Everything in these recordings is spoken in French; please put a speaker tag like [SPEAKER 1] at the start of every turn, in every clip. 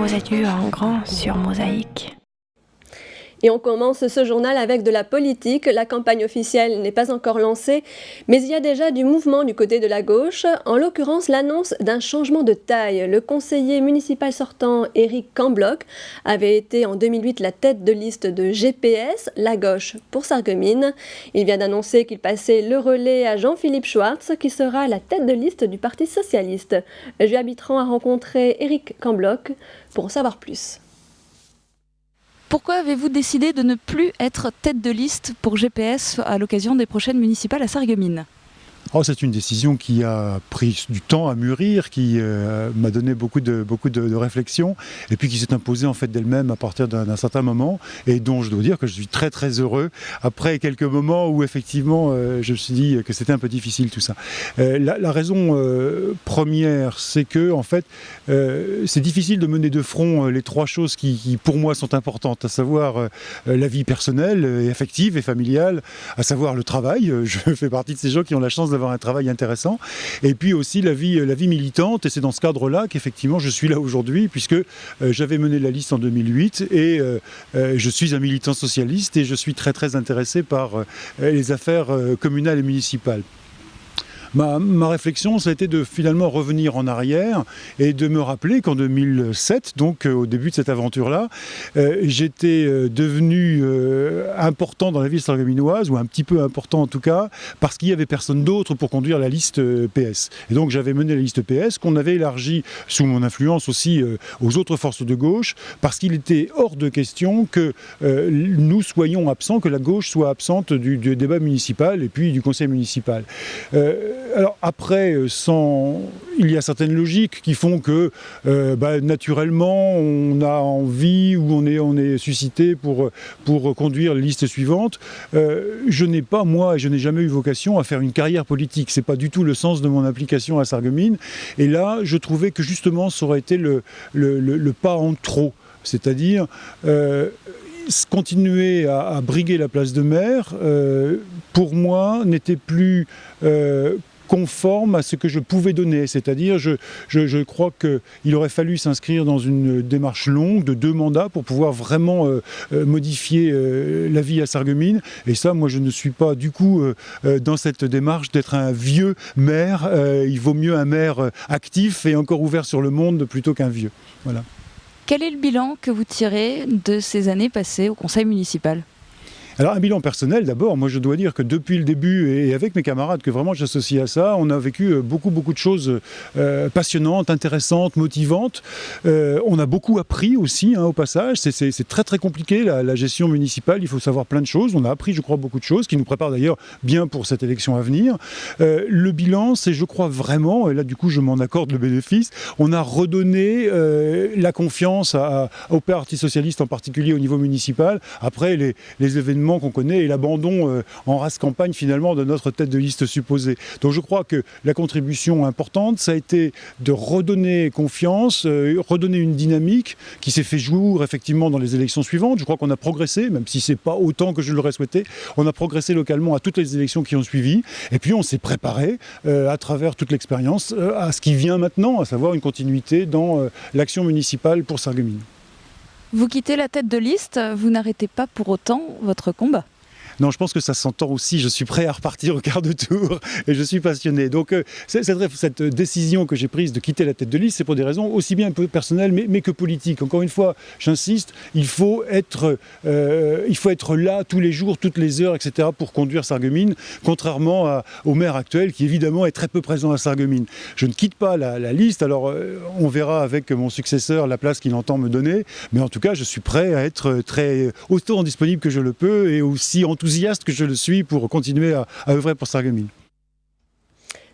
[SPEAKER 1] gros adieux en grand sur Mosaïque.
[SPEAKER 2] Et on commence ce journal avec de la politique. La campagne officielle n'est pas encore lancée, mais il y a déjà du mouvement du côté de la gauche, en l'occurrence l'annonce d'un changement de taille. Le conseiller municipal sortant Éric Cambloc avait été en 2008 la tête de liste de GPS, la gauche pour Sarreguemines. Il vient d'annoncer qu'il passait le relais à Jean-Philippe Schwartz, qui sera la tête de liste du Parti socialiste. Julia Bitran a rencontré Éric Cambloc pour en savoir plus.
[SPEAKER 3] Pourquoi avez-vous décidé de ne plus être tête de liste pour GPS à l'occasion des prochaines municipales à Sarreguemines ?
[SPEAKER 4] C'est une décision qui a pris du temps à mûrir, qui m'a donné beaucoup de réflexion et puis qui s'est imposée en fait d'elle-même à partir d'un certain moment et dont je dois dire que je suis très très heureux après quelques moments où effectivement je me suis dit que c'était un peu difficile tout ça. La raison première, c'est que en fait c'est difficile de mener de front les trois choses qui pour moi sont importantes, à savoir la vie personnelle et affective et familiale, à savoir le travail. Je fais partie de ces gens qui ont la chance d'avoir un travail intéressant, et puis aussi la vie militante, et c'est dans ce cadre-là qu'effectivement je suis là aujourd'hui, puisque j'avais mené la liste en 2008, et je suis un militant socialiste, et je suis très très intéressé par les affaires communales et municipales. Ma réflexion, ça a été de finalement revenir en arrière et de me rappeler qu'en 2007, donc au début de cette aventure-là, j'étais devenu important dans la ville sarregueminoise, ou un petit peu important en tout cas, parce qu'il n'y avait personne d'autre pour conduire la liste PS. Et donc j'avais mené la liste PS, qu'on avait élargie sous mon influence aussi aux autres forces de gauche, parce qu'il était hors de question que nous soyons absents, que la gauche soit absente du débat municipal et puis du conseil municipal. Alors après, il y a certaines logiques qui font que naturellement on a envie ou on est suscité pour conduire la liste suivante. Je n'ai pas, moi, et je n'ai jamais eu vocation à faire une carrière politique. C'est pas du tout le sens de mon application à Sarreguemines. Et là, je trouvais que justement ça aurait été le pas en trop. C'est-à-dire continuer à briguer la place de maire, pour moi, n'était plus conforme à ce que je pouvais donner. C'est-à-dire, je crois qu'il aurait fallu s'inscrire dans une démarche longue de 2 mandats pour pouvoir vraiment modifier la vie à Sarreguemines. Et ça, moi, je ne suis pas du coup dans cette démarche d'être un vieux maire. Il vaut mieux un maire actif et encore ouvert sur le monde plutôt qu'un vieux. Voilà.
[SPEAKER 3] Quel est le bilan que vous tirez de ces années passées au conseil municipal ?
[SPEAKER 4] Alors un bilan personnel d'abord, moi je dois dire que depuis le début et avec mes camarades que vraiment j'associe à ça, on a vécu beaucoup de choses passionnantes, intéressantes, motivantes. On a beaucoup appris aussi au passage, c'est très très compliqué la gestion municipale, il faut savoir plein de choses. On a appris je crois beaucoup de choses qui nous préparent d'ailleurs bien pour cette élection à venir. Le bilan c'est je crois vraiment, et là du coup je m'en accorde le bénéfice, on a redonné la confiance au Parti socialiste en particulier au niveau municipal, après les événements qu'on connaît et l'abandon en race campagne finalement de notre tête de liste supposée. Donc je crois que la contribution importante, ça a été de redonner confiance, redonner une dynamique qui s'est fait jour effectivement dans les élections suivantes. Je crois qu'on a progressé, même si c'est pas autant que je l'aurais souhaité, on a progressé localement à toutes les élections qui ont suivi, et puis on s'est préparé à travers toute l'expérience à ce qui vient maintenant, à savoir une continuité dans l'action municipale pour Sarreguemines.
[SPEAKER 3] Vous quittez la tête de liste, vous n'arrêtez pas pour autant votre combat.
[SPEAKER 4] Non, je pense que ça s'entend aussi. Je suis prêt à repartir au quart de tour et je suis passionné. Donc, cette décision que j'ai prise de quitter la tête de liste, c'est pour des raisons aussi bien un peu personnelles mais que politiques. Encore une fois, j'insiste, il faut être là tous les jours, toutes les heures, etc. pour conduire Sarreguemines, contrairement au maire actuel qui évidemment est très peu présent à Sarreguemines. Je ne quitte pas la liste. Alors, on verra avec mon successeur la place qu'il entend me donner. Mais en tout cas, je suis prêt à être très autant disponible que je le peux et aussi enthousiaste que je le suis pour continuer à œuvrer pour Sarreguemines.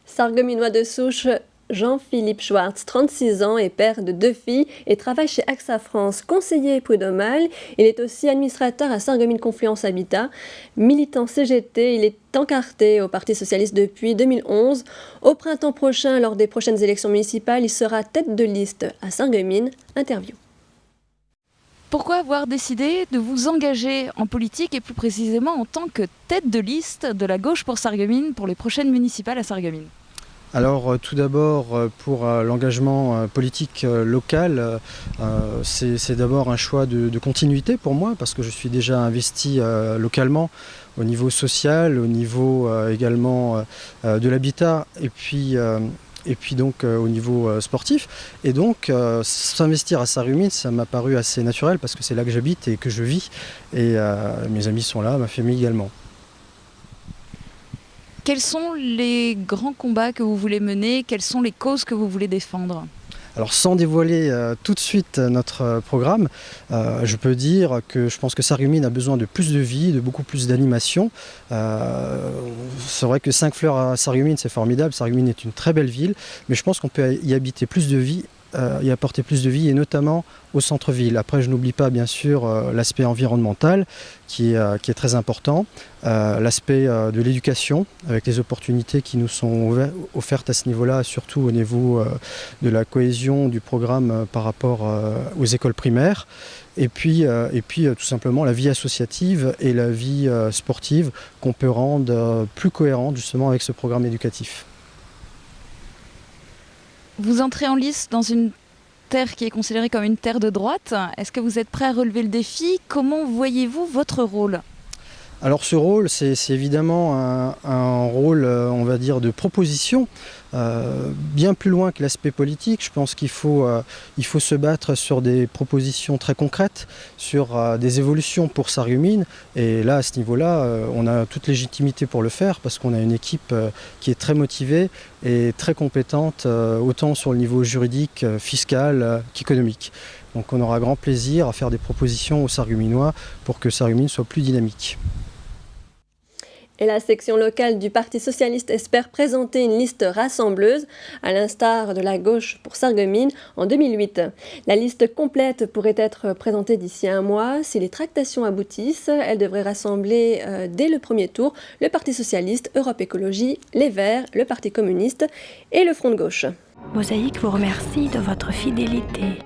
[SPEAKER 2] Sarregueminois de souche, Jean-Philippe Schwartz, 36 ans, est père de 2 filles et travaille chez AXA France, conseiller prud'homal. Il est aussi administrateur à Sarreguemines Confluence Habitat. Militant CGT, il est encarté au Parti socialiste depuis 2011. Au printemps prochain, lors des prochaines élections municipales, il sera tête de liste à Sarreguemines. Interview.
[SPEAKER 3] Pourquoi avoir décidé de vous engager en politique et plus précisément en tant que tête de liste de la gauche pour Sarreguemines pour les prochaines municipales à Sarreguemines ?
[SPEAKER 5] Alors tout d'abord pour l'engagement politique local, c'est d'abord un choix de continuité pour moi parce que je suis déjà investi localement au niveau social, au niveau également de l'habitat et puis donc au niveau sportif. Et donc s'investir à Sarreguemines, ça m'a paru assez naturel parce que c'est là que j'habite et que je vis. Et mes amis sont là, ma famille également.
[SPEAKER 3] Quels sont les grands combats que vous voulez mener? Quelles sont les causes que vous voulez défendre?
[SPEAKER 5] Alors sans dévoiler tout de suite notre programme, je peux dire que je pense que Sarreguemines a besoin de plus de vie, de beaucoup plus d'animation. C'est vrai que 5 fleurs à Sarreguemines, c'est formidable. Sarreguemines est une très belle ville, mais je pense qu'on peut y habiter plus de vie, y apporter plus de vie, et notamment au centre-ville. Après, je n'oublie pas bien sûr l'aspect environnemental qui est très important, l'aspect de l'éducation avec les opportunités qui nous sont offertes à ce niveau-là, surtout au niveau de la cohésion du programme par rapport aux écoles primaires, et puis tout simplement la vie associative et la vie sportive qu'on peut rendre plus cohérente justement avec ce programme éducatif.
[SPEAKER 3] Vous entrez en lice dans une terre qui est considérée comme une terre de droite. Est-ce que vous êtes prêt à relever le défi? Comment voyez-vous votre rôle?
[SPEAKER 5] Alors ce rôle, c'est évidemment un rôle, on va dire, de proposition, bien plus loin que l'aspect politique. Je pense qu'il faut se battre sur des propositions très concrètes, sur des évolutions pour Sarreguemines. Et là, à ce niveau-là, on a toute légitimité pour le faire parce qu'on a une équipe qui est très motivée et très compétente, autant sur le niveau juridique, fiscal qu'économique. Donc on aura grand plaisir à faire des propositions aux Sarregueminois pour que Sarreguemines soit plus dynamique.
[SPEAKER 2] Et la section locale du Parti socialiste espère présenter une liste rassembleuse, à l'instar de la gauche pour Sarreguemines en 2008. La liste complète pourrait être présentée d'ici un mois. Si les tractations aboutissent, elle devrait rassembler dès le premier tour le Parti socialiste, Europe Écologie, les Verts, le Parti communiste et le Front de gauche.
[SPEAKER 1] Mosaïque vous remercie de votre fidélité.